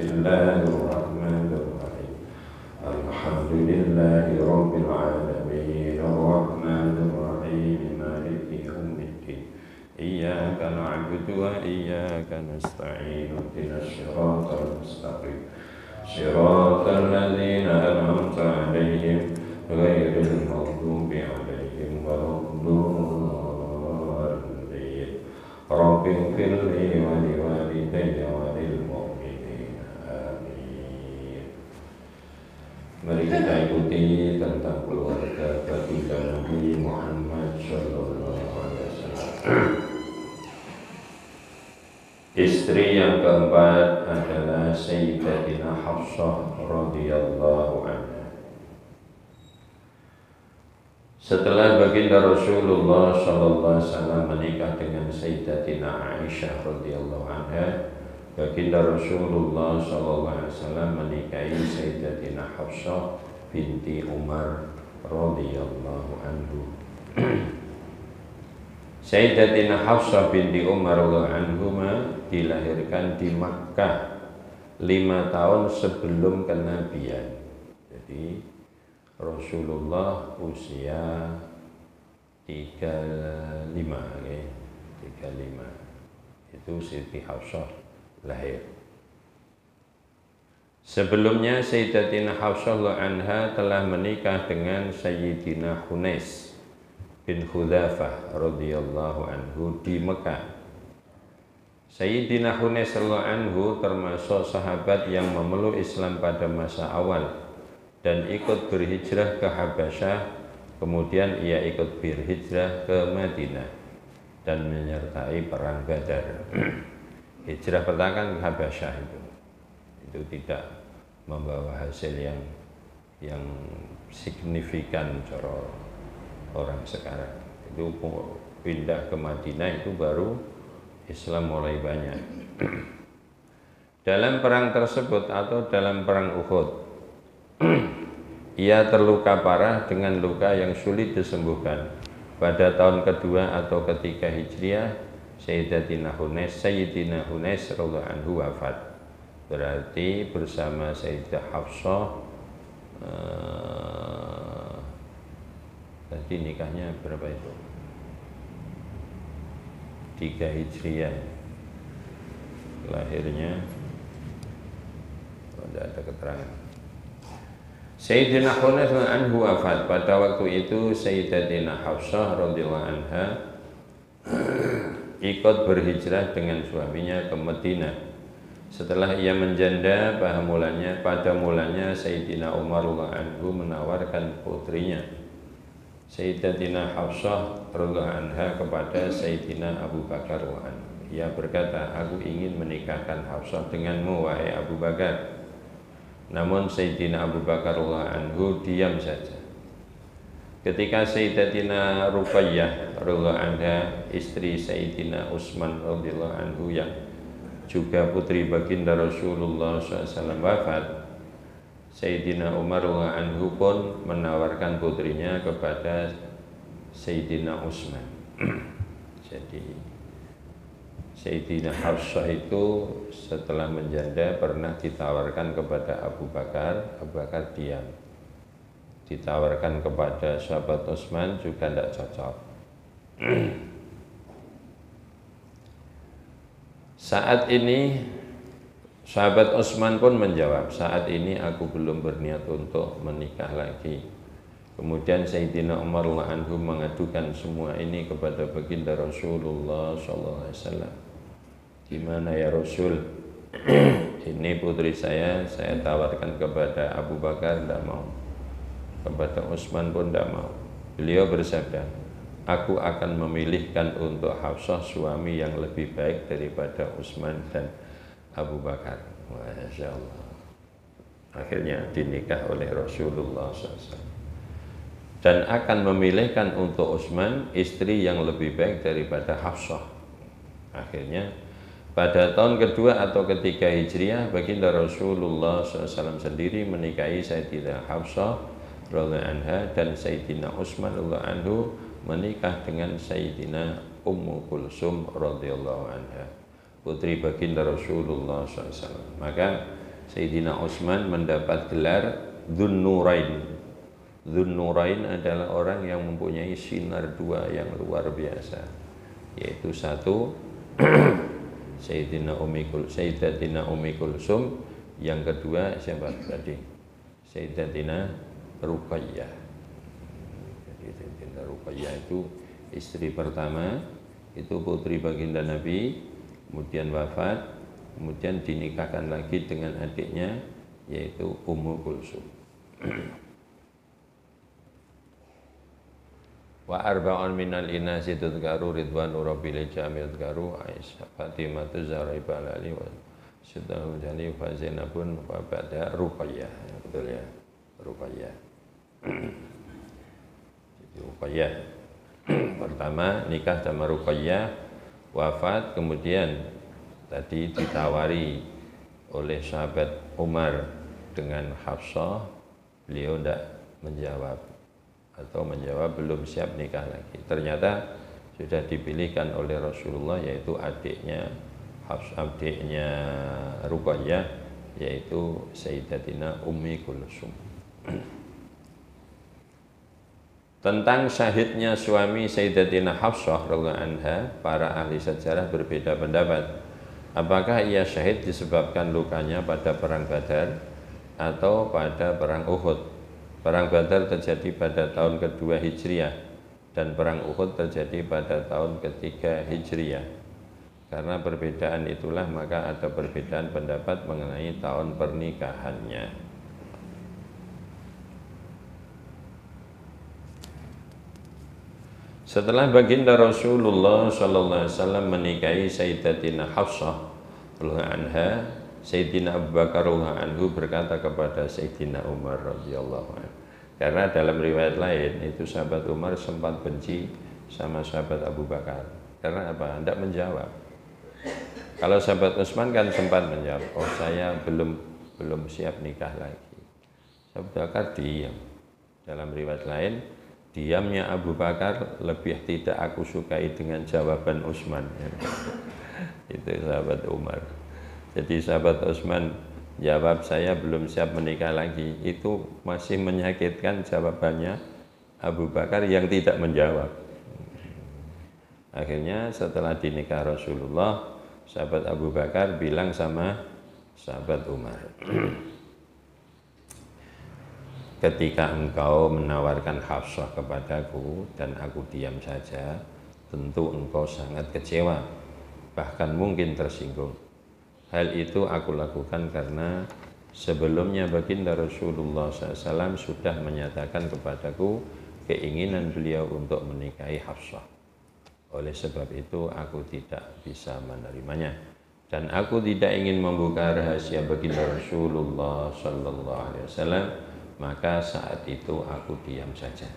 Bismillahirrahmanirrahim. Alhamdulillahi rabbil alamin. Ar-Rahmanir-Rahim. Maliki yaumiddin. Iyyaka na'budu wa iyyaka nasta'in. Ihdinas siratal mustaqim. Siratal ladzina an'amta 'alaihim ghairil maghdubi 'alaihim waladdallin. Rabbi ighfirli wa liwalidayya wa lil mu'minin. Amin. Mari kita ikuti tentang keluarga baginda Nabi Muhammad sallallahu alaihi wasallam. Istri yang keempat adalah Sayyidatina Hafsah radhiyallahu anha. Setelah baginda Rasulullah sallallahu alaihi wasallam menikah dengan Sayyidatina Aisyah radhiyallahu anha, baginda Rasulullah sallallahu alaihi wasallam menikahi Sayyidatina Hafsah binti Umar radhiyallahu anhu. Sayyidatina Hafsah binti Umar radhiyallahu anhuma dilahirkan di Makkah 5 tahun sebelum kenabian. Jadi Rasulullah usia 35 okay? 35 itu Siti Hafsah lahir. Sebelumnya Sayyidatina Hafsah anha telah menikah dengan Sayyidina Hunais bin Hudzafah radhiyallahu anhu di Mekah. Sayyidina Hunais anhu termasuk sahabat yang memeluk Islam pada masa awal dan ikut berhijrah ke Habasyah, kemudian ia ikut berhijrah ke Madinah dan menyertai perang Badar. Hijrah pertama kan ke Habasyah itu tidak membawa hasil yang signifikan cara orang sekarang. Itu pindah ke Madinah itu baru Islam mulai banyak. Dalam perang tersebut atau dalam perang Uhud, ia terluka parah dengan luka yang sulit disembuhkan. Pada tahun kedua atau ketiga Hijriah, Sayyidina Hunais radhiyallahu anhu wafat. Berarti bersama Sayyidah Hafsah tadi nikahnya berapa itu? 3 Hijriah. Lahirnya tidak ada keterangan. Sayyidina Hunais anhu wafat. Pada waktu itu Sayyidatina Hafsah radhiyallahu anha ikut berhijrah dengan suaminya ke Madinah. Setelah ia menjanda, pada mulanya Sayyidina Umar radhiyallahu anhu menawarkan putrinya Sayyidatina Hafsah radhiyallahu anha kepada Sayyidina Abu Bakar radhiyallahu anhu. Ia berkata, "Aku ingin menikahkan Hafsah denganmu, wahai Abu Bakar." Namun Sayyidina Abu Bakar radhiyallahu anhu diam saja. Ketika Sayyidatina Ruqayyah radhiyallahu anha, istri Sayyidina Utsman radhiyallahu anhu yang juga putri baginda Rasulullah SAW wafat, Sayyidina Umar radhiyallahu anhu pun menawarkan putrinya kepada Sayyidina Utsman. Jadi Sayyidina Hafsah itu setelah menjanda pernah ditawarkan kepada Abu Bakar, Abu Bakar diam. Ditawarkan kepada sahabat Utsman juga tidak cocok. Saat ini sahabat Utsman pun menjawab, "Saat ini aku belum berniat untuk menikah lagi." Kemudian Sayyidina Umar radhiyallahu anhu mengadukan semua ini kepada baginda Rasulullah sallallahu alaihi wasallam. "Gimana ya Rasul? Ini putri saya tawarkan kepada Abu Bakar, tidak mau. Kepada Utsman pun tidak mau." Beliau bersabda, "Aku akan memilihkan untuk Hafsah suami yang lebih baik daripada Utsman dan Abu Bakar." Masya Allah. Akhirnya dinikah oleh Rasulullah SAW. Dan akan memilihkan untuk Utsman istri yang lebih baik daripada Hafsah. Akhirnya pada tahun kedua atau ketiga Hijriah, baginda Rasulullah SAW sendiri menikahi Sayyidina Hafsah radhiyallahu anha dan Sayyidina Utsman radhiyallahu anhu menikah dengan Sayyidina Ummu Kulsum radhiyallahu anha, putri baginda Rasulullah SAW. Maka Sayyidina Utsman mendapat gelar Dzun Nurain. Dzun Nurain adalah orang yang mempunyai sinar dua yang luar biasa, yaitu satu Sayyidatina Ummi Kulsum, yang kedua siapa tadi? Sayyidatina Ruqayyah. Jadi Sayyidatina Ruqayyah itu istri pertama, itu putri baginda Nabi, kemudian wafat, kemudian dinikahkan lagi dengan adiknya yaitu Ummu Kulsum. Wa arba'un minal inasi tudkaru ridwanu rabbil jamil tudkaru Aisyah Fatimah Zahra Balali wa Syeddahu Jani wa Zainabun wa ba'da Ruqayyah. Betul ya, Ruqayyah. Jadi Ruqayyah pertama nikah sama Ruqayyah, wafat, kemudian tadi ditawari oleh sahabat Umar dengan Hafsah, beliau tidak menjawab atau menjawab belum siap nikah lagi. Ternyata sudah dipilihkan oleh Rasulullah, yaitu adiknya Ruqayyah, yaitu Sayyidatina Ummi Kulsum. Tentang syahidnya suami Sayyidatina Hafsah radhiyallahu anha, para ahli sejarah berbeda pendapat. Apakah ia syahid disebabkan lukanya pada perang Badar atau pada perang Uhud? Perang Badar terjadi pada tahun kedua Hijriah dan perang Uhud terjadi pada tahun ketiga Hijriah. Karena perbedaan itulah maka ada perbedaan pendapat mengenai tahun pernikahannya. Setelah baginda Rasulullah sallallahu alaihi wasallam menikahi Sayyidatina Hafsah radhiyallahu anha, Sayyidina Abu Bakar radhiyallahu anhu berkata kepada Sayyidina Umar radhiyallahu anhu. Karena dalam riwayat lain itu sahabat Umar sempat benci sama sahabat Abu Bakar. Karena apa? Tidak menjawab. Kalau sahabat Utsman kan sempat menjawab, oh saya belum siap nikah lagi. Sahabat Bakar diam. Dalam riwayat lain, diamnya Abu Bakar lebih tidak aku sukai dengan jawaban Utsman. Itu sahabat Umar. Jadi sahabat Utsman jawab saya belum siap menikah lagi, itu masih menyakitkan jawabannya Abu Bakar yang tidak menjawab. Akhirnya setelah dinikah Rasulullah, sahabat Abu Bakar bilang sama sahabat Umar, ketika engkau menawarkan Hafsah kepadaku dan aku diam saja, tentu engkau sangat kecewa, bahkan mungkin tersinggung. Hal itu aku lakukan karena sebelumnya baginda Rasulullah SAW sudah menyatakan kepadaku keinginan beliau untuk menikahi Hafsah. Oleh sebab itu aku tidak bisa menerimanya dan aku tidak ingin membuka rahasia baginda Rasulullah SAW. Maka saat itu aku diam saja.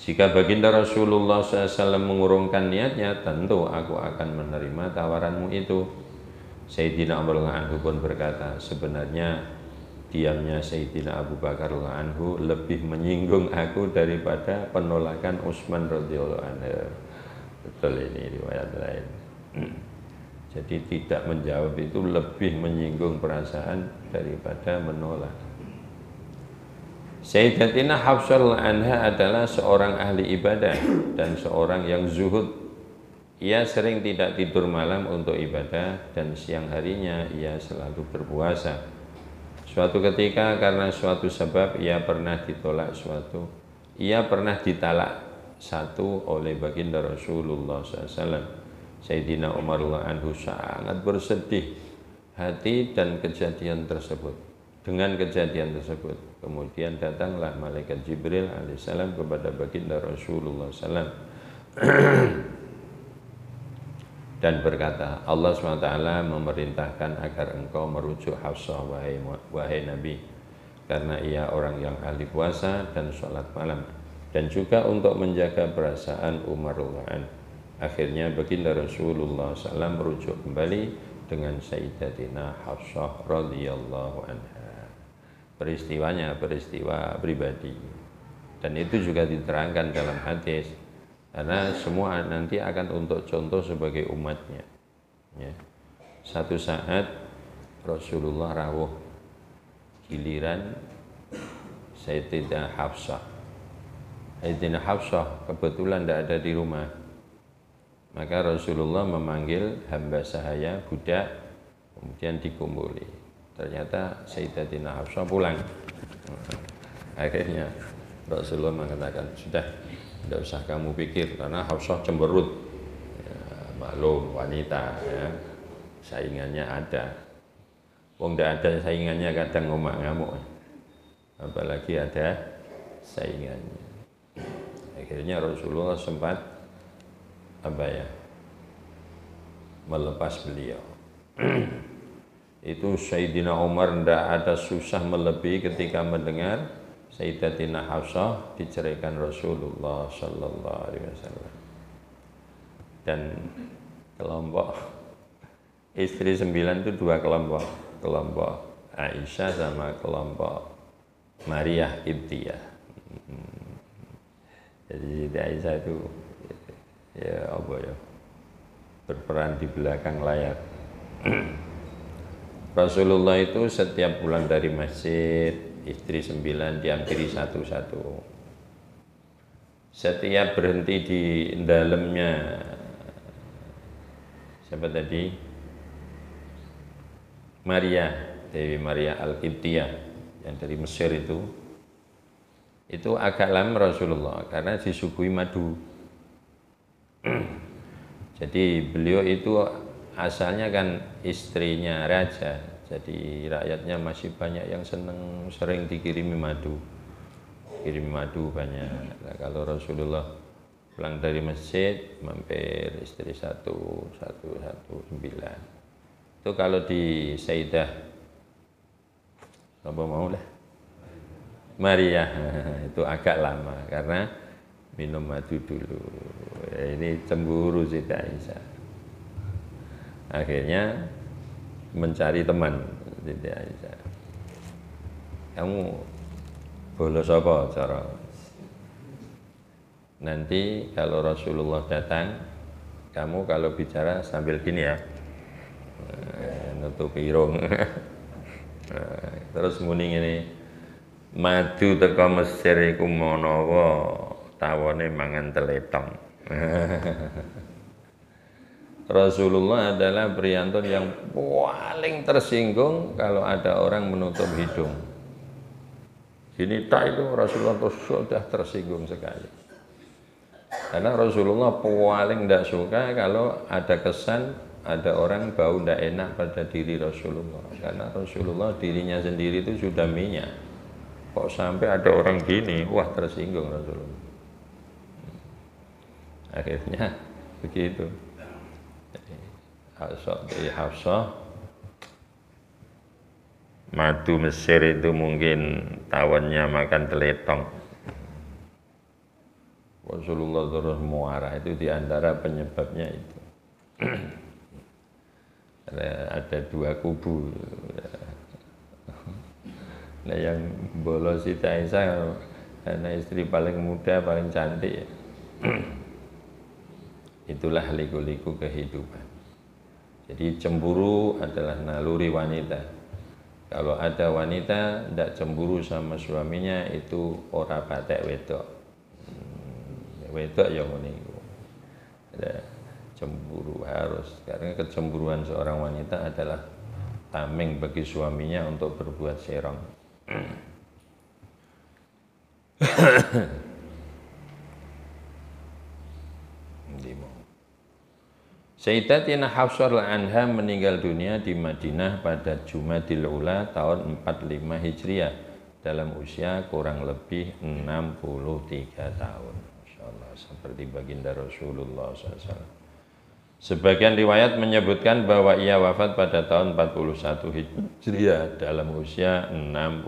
Jika baginda Rasulullah SAW mengurungkan niatnya, tentu aku akan menerima tawaranmu itu. Sayyidina Umar radhiyallahu anhu pun berkata, sebenarnya diamnya Sayyidina Abu Bakar radhiyallahu anhu lebih menyinggung aku daripada penolakan Utsman radhiyallahu anhu. Betul ini riwayat lain. Jadi tidak menjawab itu lebih menyinggung perasaan daripada menolak. Sayyidatina Hafsah radhiyallahu anha adalah seorang ahli ibadah dan seorang yang zuhud. Ia sering tidak tidur malam untuk ibadah dan siang harinya ia selalu berpuasa. Suatu ketika karena suatu sebab ia pernah ditalak satu oleh baginda Rasulullah SAW. Sayyidina Umar radhiyallahu anhu sangat bersedih hati dan kejadian tersebut. Dengan kejadian tersebut, kemudian datanglah malaikat Jibril alaihissalam kepada baginda Rasulullah SAW dan berkata, Allah SWT memerintahkan agar engkau merujuk Hafsah wahai Nabi, karena ia orang yang ahli puasa dan sholat malam, dan juga untuk menjaga perasaan Umar radhiyallahu anhu. Akhirnya baginda Rasulullah SAW merujuk kembali dengan Sayyidatina Hafsah radhiyallahu anha. Peristiwanya peristiwa pribadi, dan itu juga diterangkan dalam hadis, karena semua nanti akan untuk contoh sebagai umatnya ya. Satu saat Rasulullah rawuh giliran Sayyidah Hafsah. Sayyidah Hafsah kebetulan tidak ada di rumah, maka Rasulullah memanggil hamba sahaya budak, kemudian dikumpuli. Ternyata Sayyidatina Hafsah pulang. Akhirnya Rasulullah mengatakan, sudah, tidak usah kamu pikir, karena Hafsah cemberut, ya, maklum wanita, ya, saingannya ada. Wong tidak ada saingannya kadang ngomak ngamuk, apalagi ada saingannya. Akhirnya Rasulullah sempat melepas beliau. Itu Sayyidina Umar tidak ada susah melebihi ketika mendengar Sayyidatina Hafsah diceraikan Rasulullah Sallallahu Alaihi Wasallam. Dan kelompok istri 9 itu dua kelompok, kelompok Aisyah sama kelompok Maria Ibtiyah. Jadi Siti Aisyah itu berperan di belakang layar. Rasulullah itu setiap pulang dari masjid, istri 9 diampiri satu-satu. Setiap berhenti di dalamnya, siapa tadi? Maria, Dewi Maria Al-Qibtiyah yang dari Mesir itu agak lama Rasulullah karena disuguhi madu. Jadi beliau itu asalnya kan istrinya raja, jadi rakyatnya masih banyak yang seneng, sering dikirimi madu, kirim madu banyak. Nah, kalau Rasulullah pulang dari masjid mampir istri 119. Itu kalau di Sayyidah apa mau lah Maria itu agak lama karena minum madu dulu. Ini cemburu Siti Aisyah. Akhirnya mencari teman Siti Aisyah. Kamu bolos apa cara? Nanti kalau Rasulullah datang, kamu kalau bicara sambil gini ya, nutup irung. Terus muni ini, madu teko Mesir iku manawa tawane mangan teletong. Rasulullah adalah priantun yang paling tersinggung kalau ada orang menutup hidung. Gini tak itu Rasulullah sudah tersinggung sekali. Karena Rasulullah paling tidak suka kalau ada kesan ada orang bau tidak enak pada diri Rasulullah. Karena Rasulullah dirinya sendiri itu sudah minyak. Kok sampai ada orang gini, wah tersinggung Rasulullah. Akhirnya begitu. Hafsah madu Mesir itu mungkin tawannya makan teletong. Rasulullah terus muara, itu diantara penyebabnya itu. Ada dua kubu. Nah yang bolos Siti Aisyah karena istri paling muda, paling cantik. Itulah liku-liku kehidupan. Jadi cemburu adalah naluri wanita. Kalau ada wanita tidak cemburu sama suaminya, itu ora patek wedok. Wedok yang meniku. Ada cemburu harus, karena kecemburuan seorang wanita adalah tameng bagi suaminya untuk berbuat serong. Sayyidatina Hafsah anha meninggal dunia di Madinah pada Jumadil Ula tahun 45 Hijriah dalam usia kurang lebih 63 tahun. Masyaallah, seperti baginda Rasulullah SAW. Sebagian riwayat menyebutkan bahwa ia wafat pada tahun 41 Hijriah dalam usia 60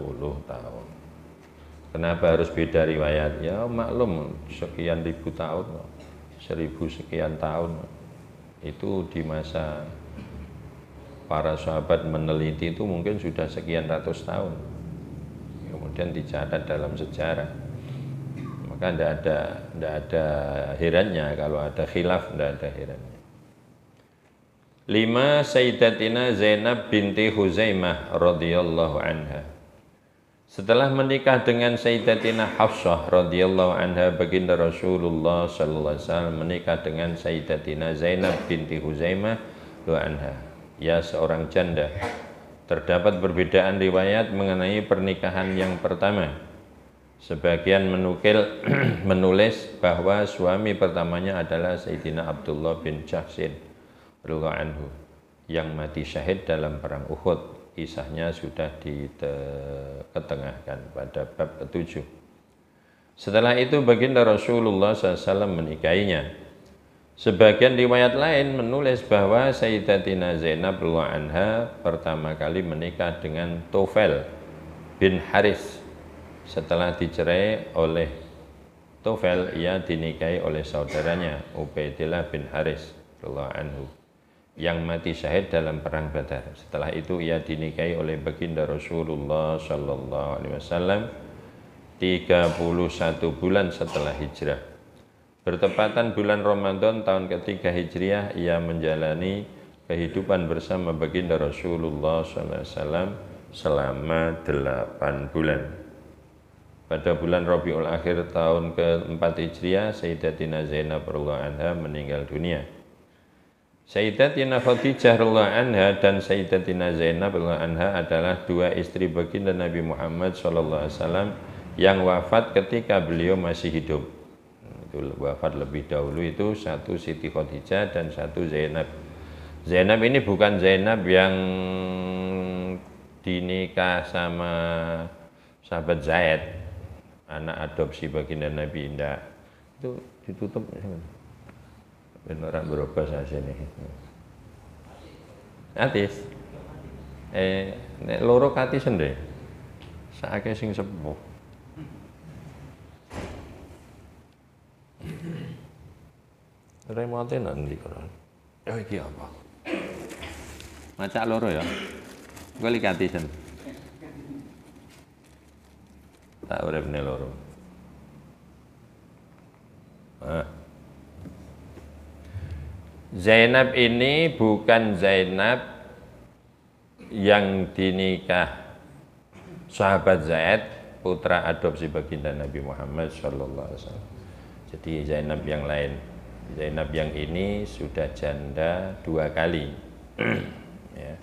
tahun. Kenapa harus beda riwayat? Ya maklum, sekian ribu tahun, 1000 sekian tahun. Itu di masa para sahabat meneliti itu mungkin sudah sekian ratus tahun. Kemudian dicatat dalam sejarah. Maka tidak ada herannya kalau ada khilaf, tidak ada herannya. 5. Sayyidatina Zainab binti Huzaimah radhiyallahu anha. Setelah menikah dengan Sayyidatina Hafsah radhiyallahu anha, baginda Rasulullah sallallahu alaihi wasallam menikah dengan Sayyidatina Zainab binti Huzaimah radhiyallahu anha, ya seorang janda. Terdapat perbedaan riwayat mengenai pernikahan yang pertama. Sebagian menulis bahwa suami pertamanya adalah Sayyidina Abdullah bin Jahshin radhiyallahu anhu yang mati syahid dalam perang Uhud. Kisahnya sudah diketengahkan pada bab ke-7. Setelah itu baginda Rasulullah SAW menikahinya. Sebagian riwayat lain menulis bahwa Sayyidatina Zainab radhiyallahu anha pertama kali menikah dengan Tufail bin Haris. Setelah dicerai oleh Tufail, ia dinikahi oleh saudaranya Ubaidillah bin Haris radhiyallahu anhu yang mati syahid dalam perang Badar. Setelah itu ia dinikahi oleh baginda Rasulullah sallallahu alaihi wasallam 31 bulan setelah hijrah. Bertepatan bulan Ramadan tahun ketiga Hijriah, ia menjalani kehidupan bersama baginda Rasulullah sallallahu alaihi wasallam selama 8 bulan. Pada bulan Rabiul Akhir tahun keempat Hijriah, Sayyidatina Zainab radhiyallahu anha meninggal dunia. Sayyidatina Khadijah radhiyallahu anha dan Sayyidatina Zainab radhiyallahu anha adalah dua istri baginda Nabi Muhammad SAW yang wafat ketika beliau masih hidup. Itu wafat lebih dahulu, itu satu Siti Khadijah dan satu Zainab. Zainab ini bukan Zainab yang dinikah sama sahabat Zaid, anak adopsi baginda Nabi, tidak. Itu ditutup. Orang berubah saja nih. Atis. Nek loro kati sendiri. Saake sing sepuh. Remote nanti kan. Iki apa? Macak loro ya. Gue likati sen. Tak uripne loro. Zainab ini bukan Zainab yang dinikah sahabat Zaid, putra adopsi baginda Nabi Muhammad sallallahu alaihi wasallam. Jadi Zainab yang lain. Zainab yang ini sudah janda 2 kali. Ya.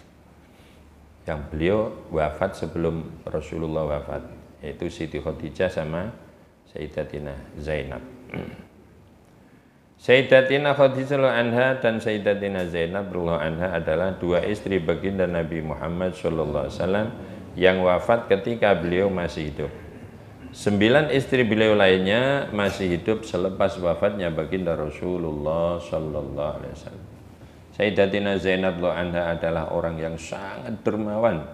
Yang beliau wafat sebelum Rasulullah wafat, yaitu Siti Khadijah sama Sayyidatina Zainab. Sayyidatina Khadijah radhiyallahu anha dan Sayyidatina Zainab radhiyallahu anha adalah dua istri baginda Nabi Muhammad sallallahu alaihi wasallam yang wafat ketika beliau masih hidup. 9 istri beliau lainnya masih hidup selepas wafatnya baginda Rasulullah sallallahu alaihi wasallam. Sayyidatina Zainab radhiyallahu anha adalah orang yang sangat dermawan.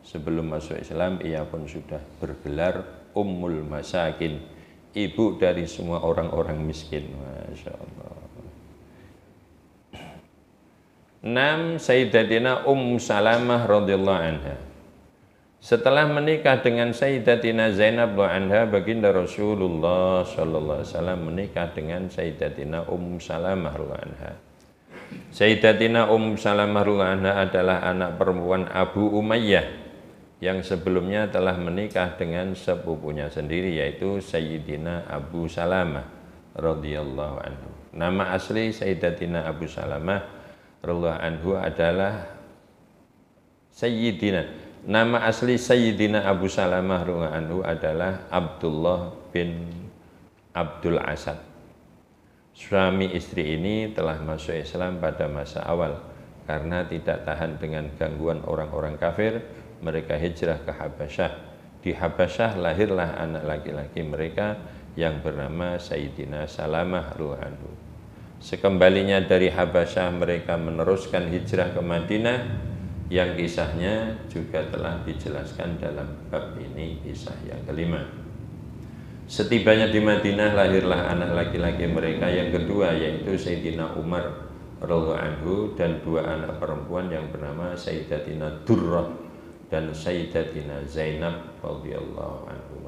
Sebelum masuk Islam ia pun sudah bergelar Ummul Masakin, ibu dari semua orang-orang miskin. Masya Allah. 6. Sayyidatina Salamah radhiyallahu anha. Setelah menikah dengan Sayyidatina Zainab radhiyallahu anha, baginda Rasulullah sallallahu alaihi wasallam menikah dengan Sayyidatina Salamah radhiyallahu anha. Sayyidatina Salamah radhiyallahu anha adalah anak perempuan Abu Umayyah yang sebelumnya telah menikah dengan sepupunya sendiri, yaitu Sayyidina Abu Salamah radhiyallahu anhu. Nama asli Sayyidatina Abu Salamah radhiyallahu anhu adalah Nama asli Sayyidina Abu Salamah radhiyallahu anhu adalah Abdullah bin Abdul Asad. Suami istri ini telah masuk Islam pada masa awal karena tidak tahan dengan gangguan orang-orang kafir. Mereka hijrah ke Habasyah. Di Habasyah lahirlah anak laki-laki mereka yang bernama Sayyidina Salamah radhiyallahu anhu. Sekembalinya dari Habasyah, mereka meneruskan hijrah ke Madinah yang kisahnya juga telah dijelaskan dalam bab ini, kisah yang kelima. Setibanya di Madinah, lahirlah anak laki-laki mereka yang kedua, yaitu Sayyidina Umar radhiyallahu anhu dan 2 anak perempuan yang bernama Sayyidatina Durrah dan Sayyidatina Zainab radhiyallahu anhu.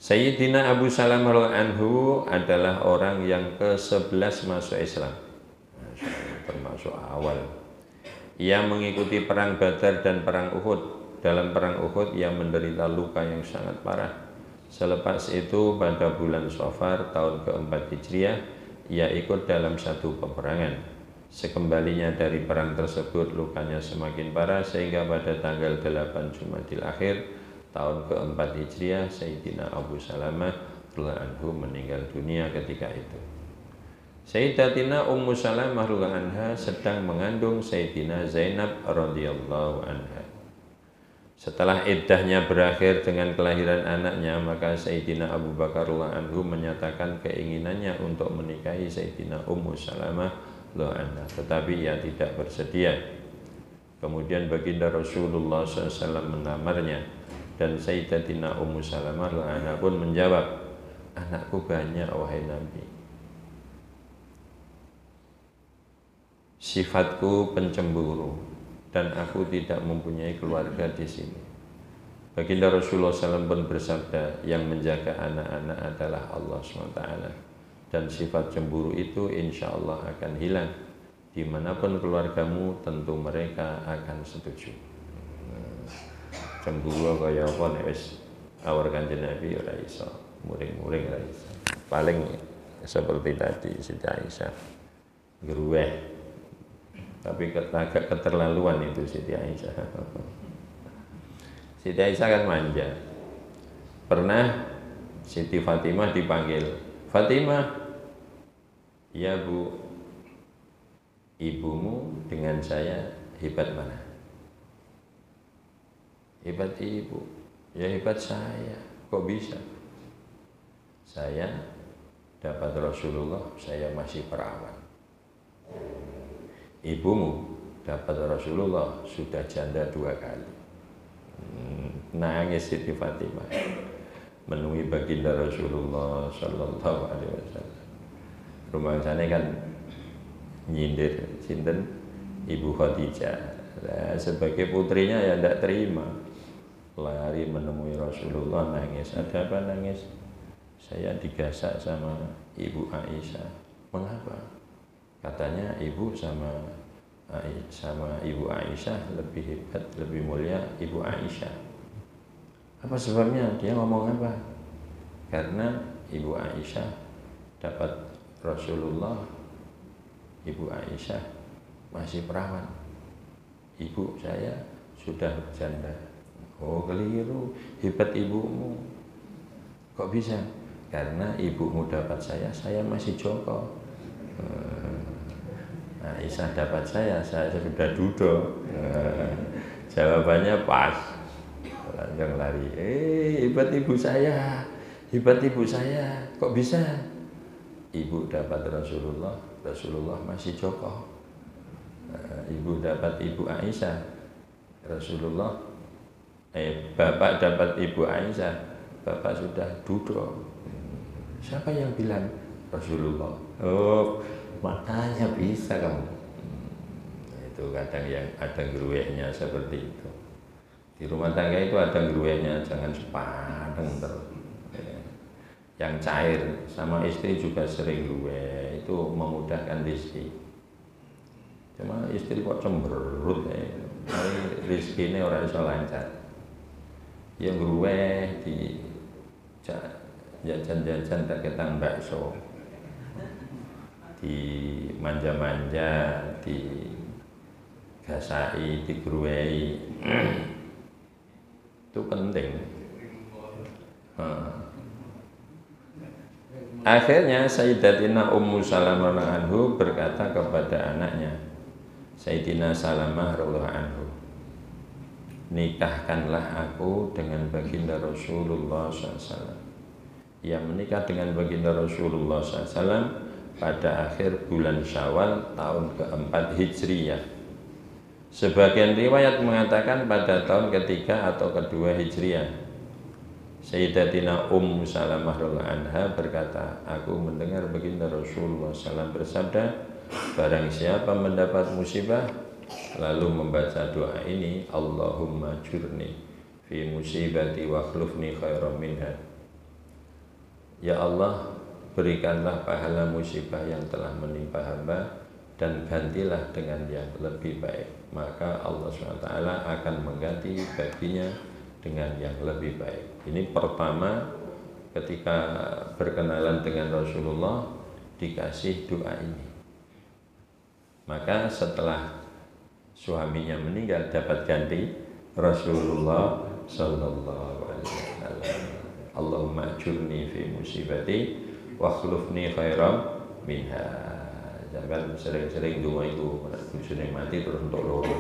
Sayyidina Abu Salamah radhiyallahu anhu adalah orang yang ke-11 masuk Islam. termasuk awal. Ia mengikuti perang Badar dan perang Uhud. Dalam perang Uhud ia menderita luka yang sangat parah. Selepas itu pada bulan Safar tahun keempat Hijriah ia ikut dalam satu peperangan. Sekembalinya dari perang tersebut lukanya semakin parah sehingga pada tanggal 8 Jumadil Akhir tahun keempat Hijriah Sayyidina Abu Salamah radhiyallahu anhu meninggal dunia ketika itu. Sayyidatina Ummu Salamah radhiyallahu anha sedang mengandung Sayyidina Zainab radhiyallahu anha. Setelah iddahnya berakhir dengan kelahiran anaknya, maka Sayyidina Abu Bakar radhiyallahu anhu menyatakan keinginannya untuk menikahi Sayyidina Ummu Salamah radhiyallahu anha, tetapi ia tidak bersedia. Kemudian baginda Rasulullah SAW menamarnya dan Sayyidatina Ummu Salamah radhiyallahu anha pun menjawab, anakku banyak wahai Nabi. Sifatku pencemburu dan aku tidak mempunyai keluarga di sini. Baginda Rasulullah SAW pun bersabda, yang menjaga anak-anak adalah Allah SWT. Dan sifat cemburu itu insya Allah akan hilang. Dimanapun keluargamu tentu mereka akan setuju. Cemburu kaya apa nek wis awar Kanjeng Nabi ora iso, muring-muring ora iso. Paling seperti tadi Siti Aisyah geruweh. Tapi agak keterlaluan itu Siti Aisyah. Siti Aisyah kan manja. Pernah Siti Fatimah dipanggil, Fatimah, ya Bu, ibumu dengan saya hebat mana? Hebat ibu, ya hebat saya. Kok bisa? Saya dapat Rasulullah, saya masih perawan. Ibumu dapat Rasulullah, sudah janda 2 kali. Nangis Siti Fatimah menemui baginda Rasulullah Sallallahu Alaihi Wasallam. Rumah sana kan nyindir sinten Ibu Khadijah. Nah, sebagai putrinya ya tidak terima, lari menemui Rasulullah nangis. Ada apa nangis? Saya digasak sama Ibu Aisyah. Mengapa? Katanya ibu sama Ibu Aisyah lebih hebat, lebih mulia Ibu Aisyah. Apa sebabnya? Dia ngomong apa? Karena Ibu Aisyah dapat Rasulullah, Ibu Aisyah masih perawan. Ibu saya sudah janda. Oh keliru, hebat ibumu. Kok bisa? Karena ibumu dapat saya masih jongkok. Aisyah dapat saya sudah duduk. Jawabannya pas. Langsung lari. Hebat ibu saya, hebat ibu saya. Kok bisa? Ibu dapat Rasulullah, Rasulullah masih jongkok. Ibu dapat Ibu Aisyah, Rasulullah. Bapak dapat Ibu Aisyah, bapak sudah duduk. Siapa yang bilang? Rasulullah. Oh, makanya bisa kamu. Itu kadang yang ada geruwehnya seperti itu. Di rumah tangga itu ada geruwehnya, jangan sepadeng terus. Yang cair sama istri juga sering geruweh, itu memudahkan rezeki. Cuma istri kok cemberut ya, rezeki ini orang iso lancar. Yang geruweh di jajan-jajan tak ketang bakso, di manja-manja, di gasai, di geruwehi. Itu penting. Akhirnya Sayyidatina Ummu Salamah anhu berkata kepada anaknya Sayyidina Salamah radhiyallahu anhu, nikahkanlah aku dengan baginda Rasulullah SAW. Ia menikah dengan baginda Rasulullah SAW pada akhir bulan Syawal tahun keempat Hijriyah. Sebagian riwayat mengatakan pada tahun ketiga atau kedua Hijriyah. Sayyidatina Ummu Salamah radhiyallahu anha berkata, aku mendengar baginda Rasulullah SAW bersabda, barang siapa mendapat musibah lalu membaca doa ini, Allahumma jurni fi musibati wa khlufni khairan minha. Ya Allah, berikanlah pahala musibah yang telah menimpa hamba dan gantilah dengan yang lebih baik, maka Allah SWT akan mengganti baginya dengan yang lebih baik. Ini pertama, ketika berkenalan dengan Rasulullah dikasih doa ini. Maka setelah suaminya meninggal dapat ganti Rasulullah Sallallahu Alaihi Wasallam. Allahumma ajurni fi musibati wa akhlufni khairam minha. Jangan sering-sering doa itu, sering mati terus untuk loro.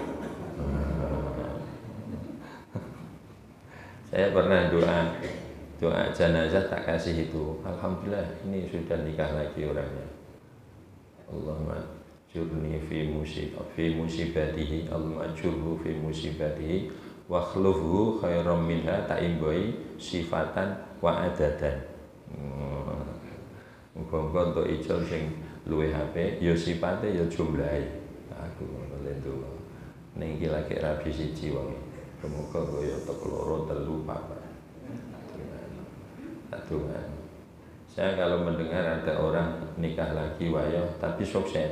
Saya pernah doa jenazah tak kasih itu. Alhamdulillah ini sudah nikah lagi orangnya. Allahumma ajurni fi musibatihi, Allahumma ajurhu fi musibatihi wa akhlufhu khairam minha, tak imboi sifatan wa adadan. Muga-muga untuk ijol sing luwe HP ya sifate ya jumlahe. Aku oleh ndonga ning iki lagi rabi siji wong. Semoga kaya tek loro telu papat. Atungan. Saya kalau mendengar ada orang nikah lagi wayo tapi sukses,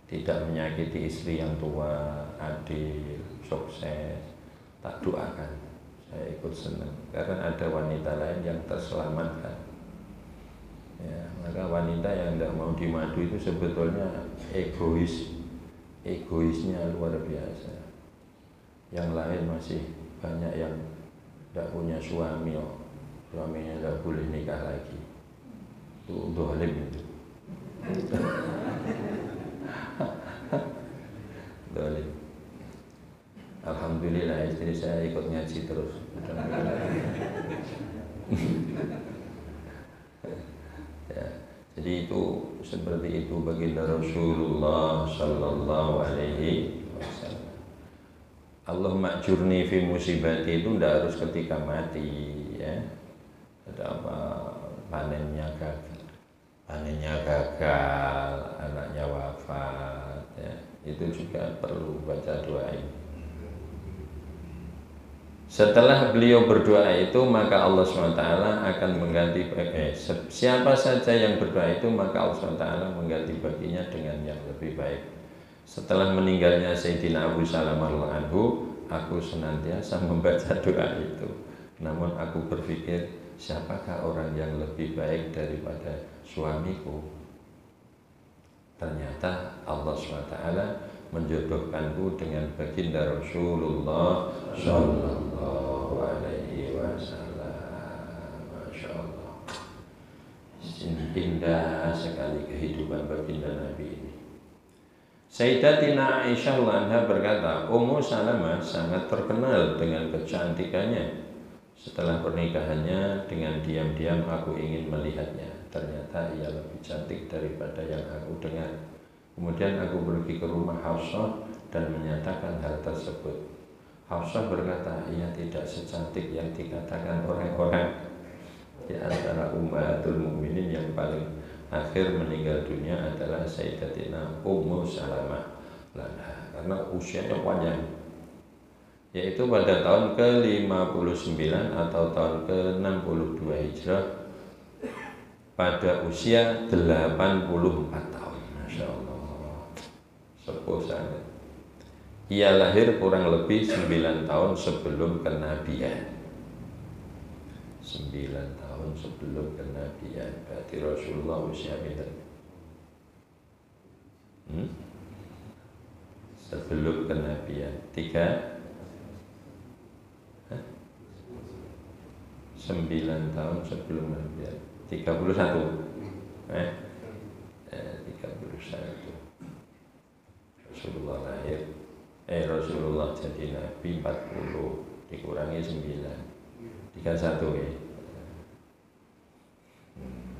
tidak menyakiti istri yang tua, adil, sukses, tak doakan. Saya ikut senang karena ada wanita lain yang terselamatkan. Ya, maka wanita yang tidak mau dimadu itu sebetulnya egoisnya luar biasa. Yang lain masih banyak yang tidak punya suami, suaminya tidak boleh nikah lagi. Itu dolim itu. Dolim. Alhamdulillah istri saya ikut ngaji terus. Ya, jadi itu seperti itu baginda Rasulullah Sallallahu Alaihi Wasallam. Allahumma ajurni fi musibati itu tidak harus ketika mati, ya. Ada apa, panennya gagal, anaknya wafat, ya. Itu juga perlu baca doa ini. Setelah beliau berdoa itu, maka Allah SWT akan mengganti siapa saja yang berdoa itu, maka Allah SWT mengganti baginya dengan yang lebih baik. Setelah meninggalnya Sayyidina Abu Salamah anhu, aku senantiasa membaca doa itu. Namun aku berpikir, siapakah orang yang lebih baik daripada suamiku? Ternyata Allah SWT menjodohkanku dengan baginda Rasulullah Sallallahu Alaihi Wasallam. Masya Allah, indah sekali kehidupan baginda Nabi ini. Sayyidatina Aisyah anha berkata, Ummu Salamah sangat terkenal dengan kecantikannya. Setelah pernikahannya, dengan diam-diam aku ingin melihatnya. Ternyata ia lebih cantik daripada yang aku dengar. Kemudian aku pergi ke rumah Hafsah dan menyatakan hal tersebut. Hafsah berkata, ia tidak secantik yang dikatakan orang-orang. Di antara ummahatul mukminin yang paling akhir meninggal dunia adalah Sayyidatina Ummu Salamah karena usianya panjang, yaitu pada tahun ke-59 atau tahun ke-62 Hijrah pada usia 84 tahun. Masya Allah, sepuh sangat. Ia lahir kurang lebih 9 tahun sebelum kenabian. 9 tahun sebelum kenabian. Berarti Rasulullah usia berapa? Sebelum kenabian 9 tahun sebelum kenabian 31 31 Rasulullah lahir Rasulullah jadi Nabi 40 dikurangi 9 31 ya.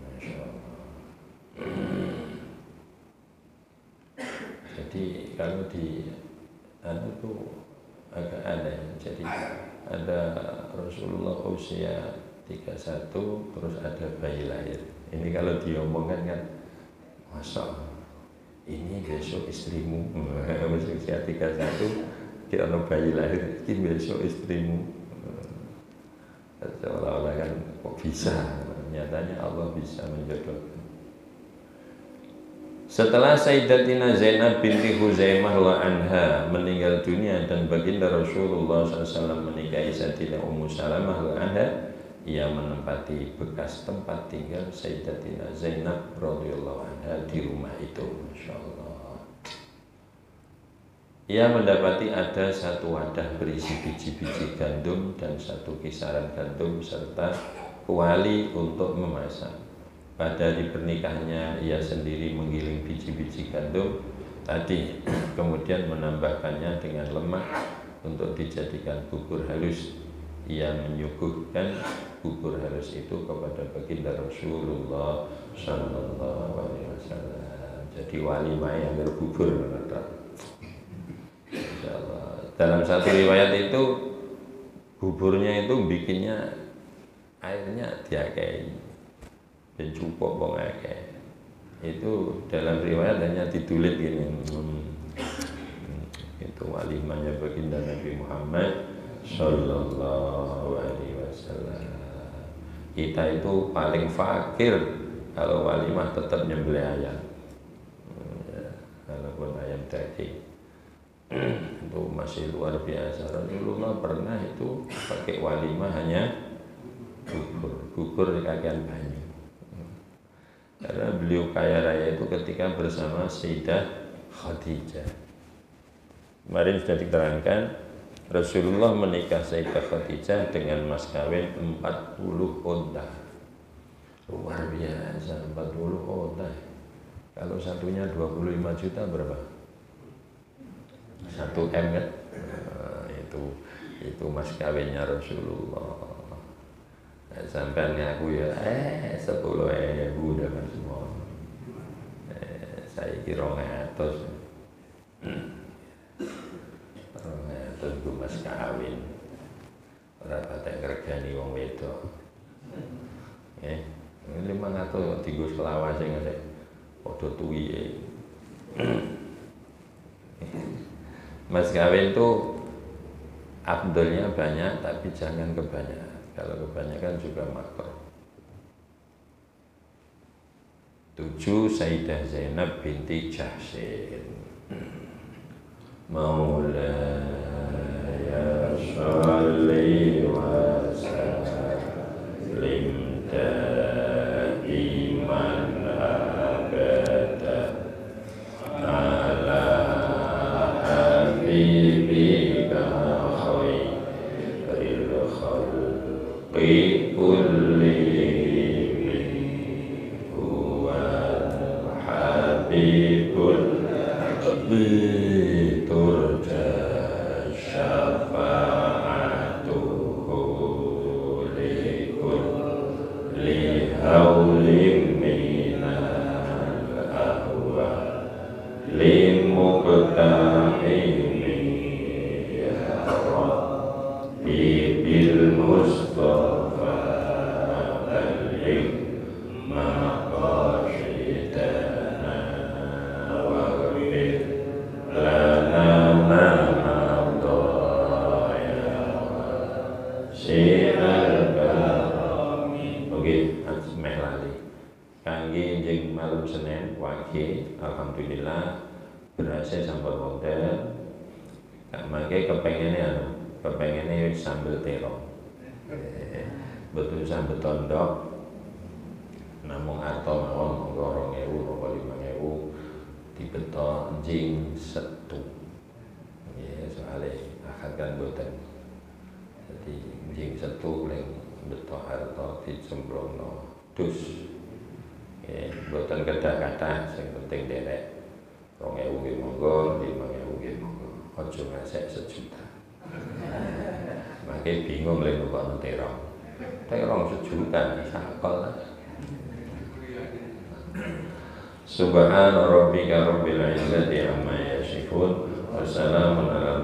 Masya Allah. Jadi kalau di itu agak aneh. Jadi ada Rasulullah usia 31 terus ada bayi lahir. Ini kalau diomongkan kan, masa ini besok istrimu, usia 31 dia ada bayi lahir, ini besok istrimu. Seolah-olah kan kok bisa, nyatanya Allah bisa menjodohkan. Setelah Sayyidatina Zainab binti Huzaimah anha meninggal dunia dan baginda Rasulullah SAW menikahi Sayyidatina Ummu Salamah anha, ia menempati bekas tempat tinggal Sayyidatina Zainab radhiyallahu anha di rumah itu. Masya Allah. Ia mendapati ada satu wadah berisi biji-biji gandum dan satu kisaran gandum serta kuali untuk memasak. Pada hari pernikahannya ia sendiri menggiling biji-biji gandum tadi, kemudian menambahkannya dengan lemak untuk dijadikan bubur halus. Ia menyuguhkan bubur halus itu kepada baginda Rasulullah Sallallahu Alaihi Wasallam. Jadi walimah yang berbubur. Dalam satu riwayat itu buburnya itu bikinnya airnya diakai dan cukup bongake. Itu dalam riwayat hanya ditulis gini. Itu walimahnya baginda Nabi Muhammad Sallallahu Alaihi Wasallam. Kita itu paling fakir kalau walimah tetap nyembelih ayam, walaupun ayam daging. Itu masih luar biasa. Rasulullah pernah itu pakai walimah hanya bubur dikakian banyu. Karena beliau kaya raya itu ketika bersama Sayyidah Khadijah. Kemarin sudah diterangkan Rasulullah menikah Sayyidah Khadijah dengan mas kawin 40 unta. Luar biasa, 40 unta. Kalau satunya 25 juta berapa? 1 M kan? Nah, itu mas kawinnya Rasulullah. Sampai ngaku ya 10.000 dapat semua. Saya kira 200 gue mas kawin. Ora patek ngergani wong wedok. 500 dienggo selawase ngene. Padha tuwike. Mas kawin tuh afdolnya banyak tapi jangan kebanyakan. Kalau kebanyakan juga makruh. 7 Sayyidah Zainab binti Jahsin. Maulaya sholli wa sallim daiman abada ala habibika khairil khalqi kullihim huwal habibul turja syafa'atuhu likulli hawlim minal ahwa limuqtahimi ya Rabbi bil Mustafa balik maqasidana wa ghfir lana ma madaya si'al karami. Oke, asmeh lali kangge jeng malam Senin wage alhamdulillah berhasil sampai hotel. Kak mangke kepengene sambel terong. Betul sambel tondok namung arto mawon monggo 2.000 napa 5.000 dibeto jing setu. Ya soalé akad kan boten. Jadi jing setu ling beto harta dicemplungno dus. Ya boten kedah-kathah sing penting derek 2.000 nggih monggo, 5.000 nggih monggo. Aja ngasek 1 juta. Makai bingung lek kok terong. Terong 1 juta sakol lah. Subhana rabbika rabbil izzati amma yasifun wa salamun ala